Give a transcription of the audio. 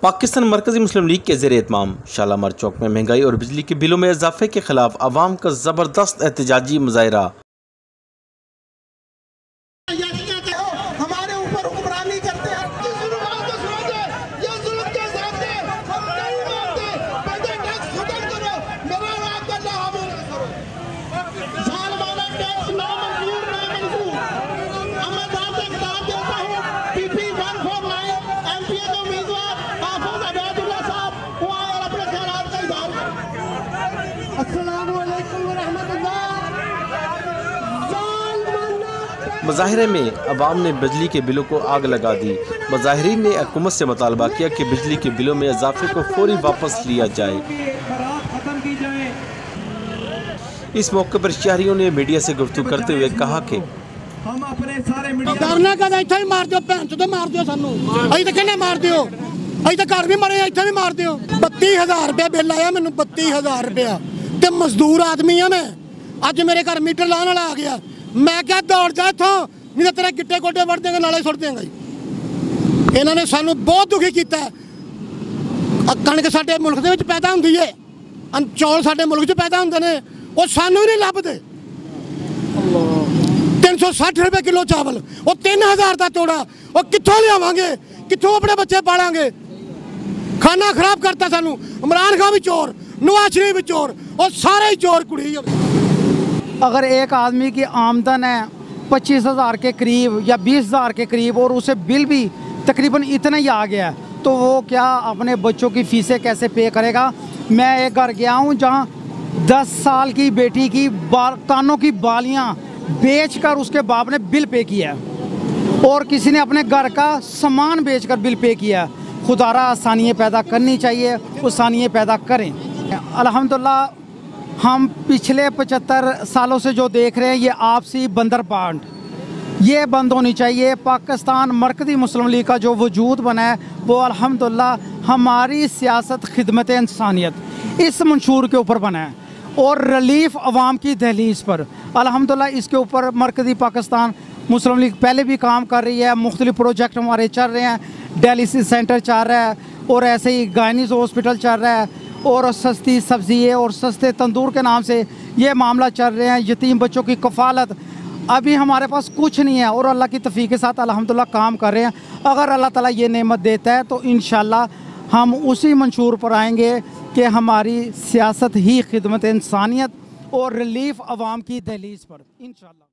पाकिस्तान मरकज़ी मुस्लिम लीग के ज़ेर-ए-इत्माम शालामार चौक में महंगाई और बिजली के बिलों में इजाफे के खिलाफ अवाम का ज़बरदस्त एहतजाजी मुजाहरा। मुजाहरे में अवाम ने बिजली के बिलों को आग लगा दी। मुजाहिरीन ने हुकूमत से मुतालबा किया कि बिजली के बिलों में इजाफे को फौरी वापस लिया जाए। इस मौके पर शहरियों ने मीडिया से गुफ्तगू करते हुए कहा कि मजदूर आदमी है मैं, अज मेरे घर मीटर लाने वाला आ गया, मैं क्या दौड़ जा इथों, नहीं तेरे गिट्टे गोडे वड़ देंगे, नाले सुट देंगे। इन्होंने सानू बहुत दुखी किया। कणक साडे मुल्क दे विच पैदा हुंदी है, चौल साडे मुल्क च पैदा हुंदे ने, वो सानू ही नहीं लभदे। 360 रुपए किलो चावल, वो 3000 का तोड़ा, वो कित्थों लियावांगे, कित्थों अपने बच्चे पालांगे। खाना खराब करता सानू। इमरान खान भी चोर, नवाज शरीफ भी चोर, और सारे ही चोर कुड़ी। अगर एक आदमी की आमदन है 25,000 के करीब या 20,000 के करीब और उसे बिल भी तकरीबन इतना ही आ गया, तो वो क्या अपने बच्चों की फीसें कैसे पे करेगा। मैं एक घर गया हूँ जहाँ 10 साल की बेटी की कानों की बालियाँ बेचकर उसके बाप ने बिल पे किया, और किसी ने अपने घर का सामान बेचकर बिल पे किया। खुदारा आसानियाँ पैदा करनी चाहिए, आसानियाँ पैदा करें। अल्हम्दुलिल्लाह हम पिछले 75 सालों से जो देख रहे हैं, ये आपसी बंदरबांट ये बंद होनी चाहिए। पाकिस्तान मरकज़ी मुस्लिम लीग का जो वजूद बना है, वो अल्हम्दुलिल्लाह हमारी सियासत खिदमत इंसानियत इस मंशूर के ऊपर बना है, और रिलीफ अवाम की दहलीज पर अल्हम्दुलिल्लाह इसके ऊपर मरकज़ी पाकिस्तान मुस्लिम लीग पहले भी काम कर रही है। मुख्तलिफ प्रोजेक्ट हमारे चल रहे हैं, डायलिसिस सेंटर चल रहा है, और ऐसे ही गायनीज़ हॉस्पिटल चल रहा है, और सस्ती सब्ज़ी और सस्ते तंदूर के नाम से ये मामला चल रहे हैं। यतीम बच्चों की कफ़ालत, अभी हमारे पास कुछ नहीं है, और अल्लाह की तौफ़ीक़ के साथ अल्हम्दुलिल्लाह काम कर रहे हैं। अगर अल्लाह ताला ये नेमत देता है तो इंशाअल्लाह हम उसी मंशूर पर आएंगे कि हमारी सियासत ही खिदमत इंसानियत और रिलीफ अवाम की दहलीज़ पर इंशाअल्लाह।